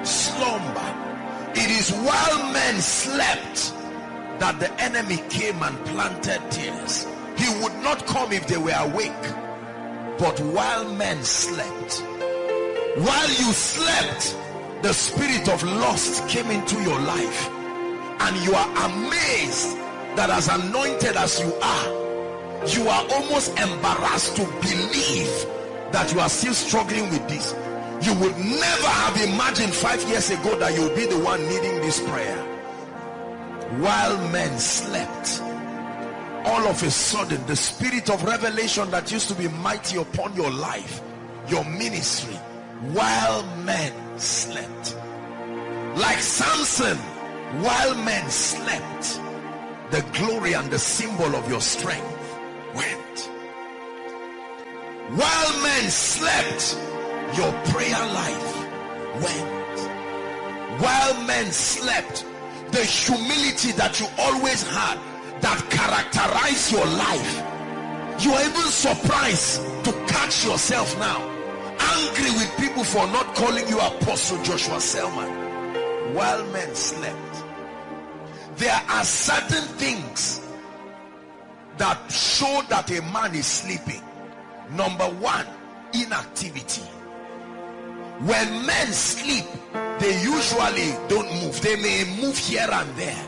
Slumber. It is while men slept that the enemy came and planted tears. He would not come if they were awake. But while men slept, while you slept, the spirit of lust came into your life. And you are amazed that as anointed as you are almost embarrassed to believe that you are still struggling with this. You would never have imagined 5 years ago that you'll be the one needing this prayer. While men slept, all of a sudden the spirit of revelation that used to be mighty upon your life, your ministry, while men slept, like Samson, while men slept, the glory and the symbol of your strength went. While men slept, your prayer life went. While men slept, the humility that you always had that characterized your life, you are even surprised to catch yourself now angry with people for not calling you Apostle Joshua Selman. While men slept, there are certain things that show that a man is sleeping. Number one, inactivity. When men sleep, they usually don't move. They may move here and there.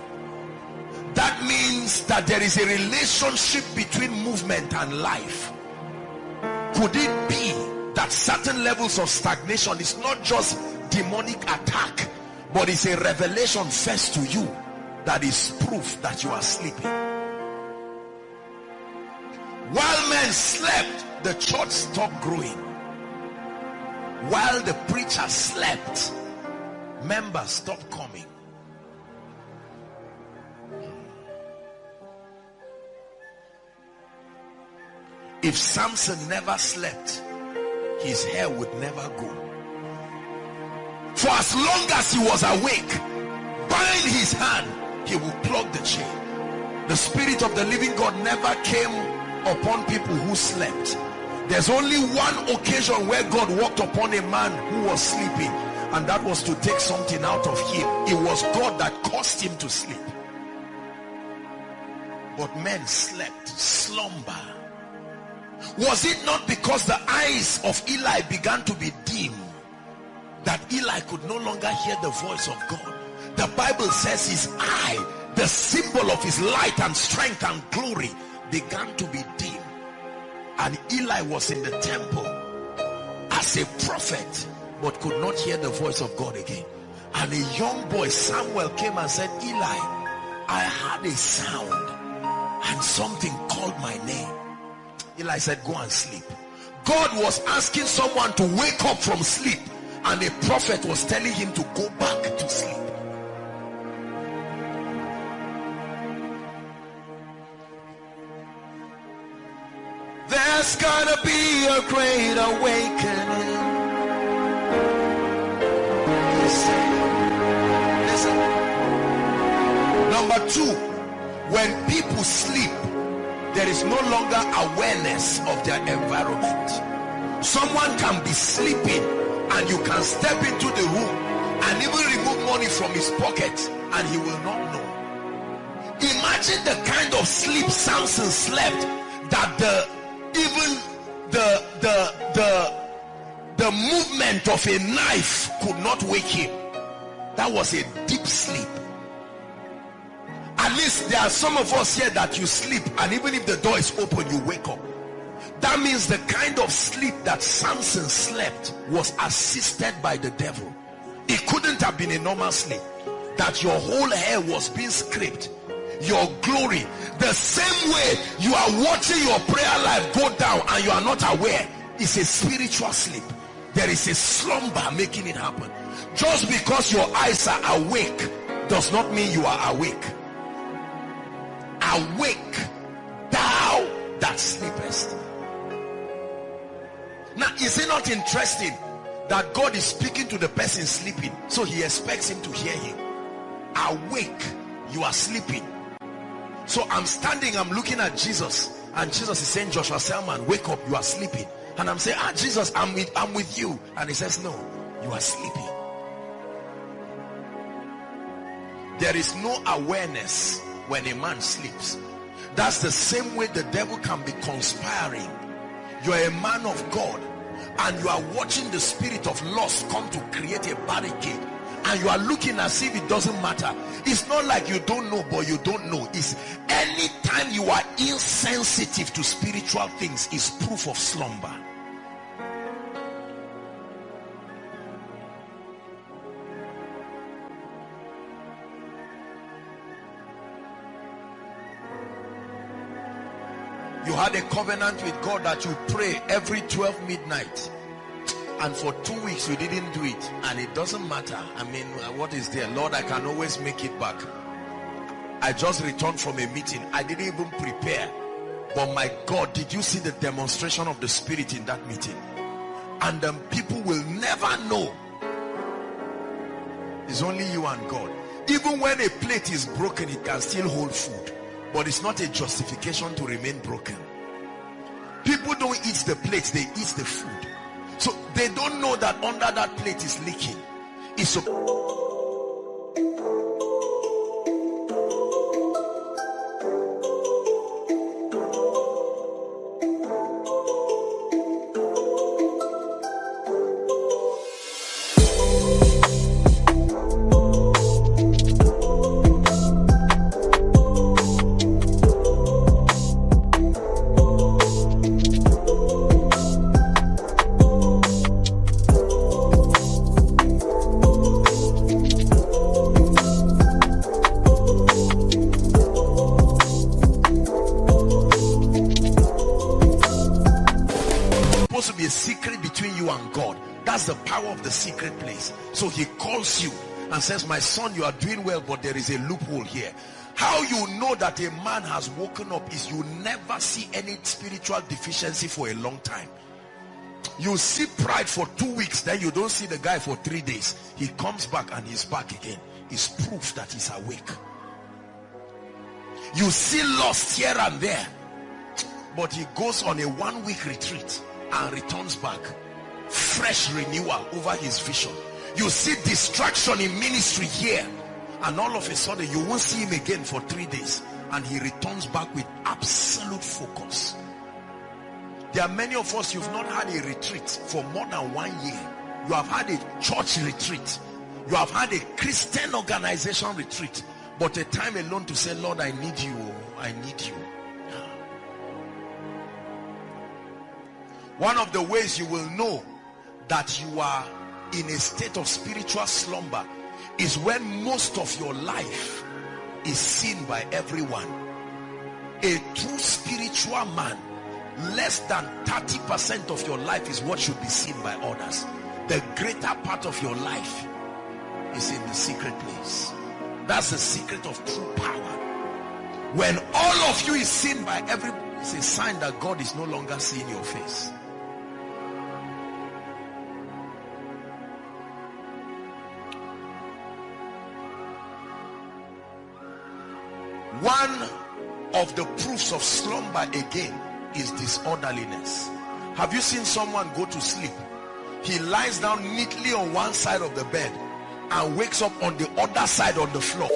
That means that there is a relationship between movement and life. Could it be that certain levels of stagnation is not just demonic attack, but it's a revelation first to you that is proof that you are sleeping? While men slept, the church stopped growing. While the preacher slept, members stopped coming. If Samson never slept, his hair would never go. For as long as he was awake, bind his hand, he would plug the chain. The Spirit of the living God never came upon people who slept. There's only one occasion where God walked upon a man who was sleeping, and that was to take something out of him. It was God that caused him to sleep. But men slept, slumber. Was it not because the eyes of Eli began to be dim that Eli could no longer hear the voice of God? The Bible says his eye, the symbol of his light and strength and glory, began to be dim. And Eli was in the temple as a prophet, but could not hear the voice of God again. And a young boy, Samuel, came and said, Eli, I had a sound and something called my name. Eli said, go and sleep. God was asking someone to wake up from sleep, and a prophet was telling him to go back to sleep. There's gonna be a great awakening. Listen. Number two, when people sleep, there is no longer awareness of their environment. Someone can be sleeping and you can step into the room and even remove money from his pocket and he will not know. Imagine the kind of sleep Samson slept that the movement of a knife could not wake him. That was a deep sleep. At least there are some of us here that you sleep, and even if the door is open, you wake up. That means the kind of sleep that Samson slept was assisted by the devil. It couldn't have been a normal sleep. That your whole hair was being scraped, your glory, the same way you are watching your prayer life go down and you are not aware, is a spiritual sleep. There is a slumber making it happen. Just because your eyes are awake does not mean you are awake. Awake, thou that sleepest. Now, is it not interesting that God is speaking to the person sleeping, so he expects him to hear him? Awake, you are sleeping. So I'm standing, I'm looking at Jesus, and Jesus is saying, Joshua Selman, wake up, you are sleeping. And I'm saying, Jesus, I'm with you. And he says, no, you are sleeping. There is no awareness when a man sleeps. That's the same way the devil can be conspiring. You are a man of God and you are watching the spirit of lust come to create a barricade, and you are looking as if it doesn't matter. It's not like you don't know, but you don't know. It's anytime you are insensitive to spiritual things is proof of slumber. You had a covenant with God that you pray every 12 midnight, and for 2 weeks you didn't do it, and it doesn't matter. I mean, what is there? Lord, I can always make it back. I just returned from a meeting. I didn't even prepare, but my God, did you see the demonstration of the Spirit in that meeting? And people will never know. It's only you and God. Even when a plate is broken, it can still hold food, but it's not a justification to remain broken. People don't eat the plates, they eat the food. So they don't know that under that plate is leaking. It's supposed to be a secret between you and God. That's the power of the secret place. So he calls you and says, my son, you are doing well, but there is a loophole here. How you know that a man has woken up is you never see any spiritual deficiency for a long time. You see pride for 2 weeks, then you don't see the guy for 3 days. He comes back and he's back again. It's proof that he's awake. You see lust here and there, but he goes on a 1 week retreat and returns back. Fresh renewal over his vision. You see distraction in ministry here, and all of a sudden you won't see him again for 3 days, and he returns back with absolute focus. There are many of us, you've not had a retreat for more than 1 year. You have had a church retreat, you have had a Christian organization retreat, but a time alone to say, Lord, I need you, I need you. One of the ways you will know that you are in a state of spiritual slumber is when most of your life is seen by everyone. A true spiritual man, less than 30% of your life is what should be seen by others. The greater part of your life is in the secret place. That's the secret of true power. When all of you is seen by everybody, it's a sign that God is no longer seeing your face. One of the proofs of slumber again is disorderliness. Have you seen someone go to sleep? He lies down neatly on one side of the bed and wakes up on the other side on the floor.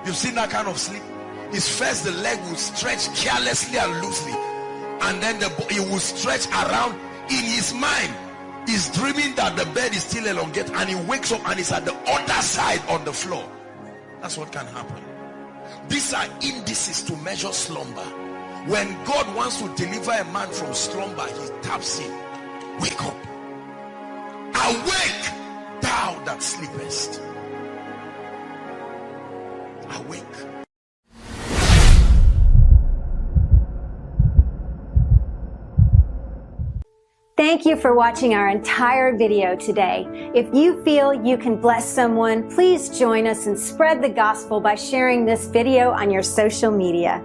You've seen that kind of sleep? It's first the leg will stretch carelessly and loosely, and then it will stretch around. In his mind, he's dreaming that the bed is still elongated, and he wakes up and it's at the other side on the floor. That's what can happen. These are indices to measure slumber. When God wants to deliver a man from slumber, he taps him. Wake up. Awake, thou that sleepest. Awake. Thank you for watching our entire video today. If you feel you can bless someone, please join us and spread the gospel by sharing this video on your social media.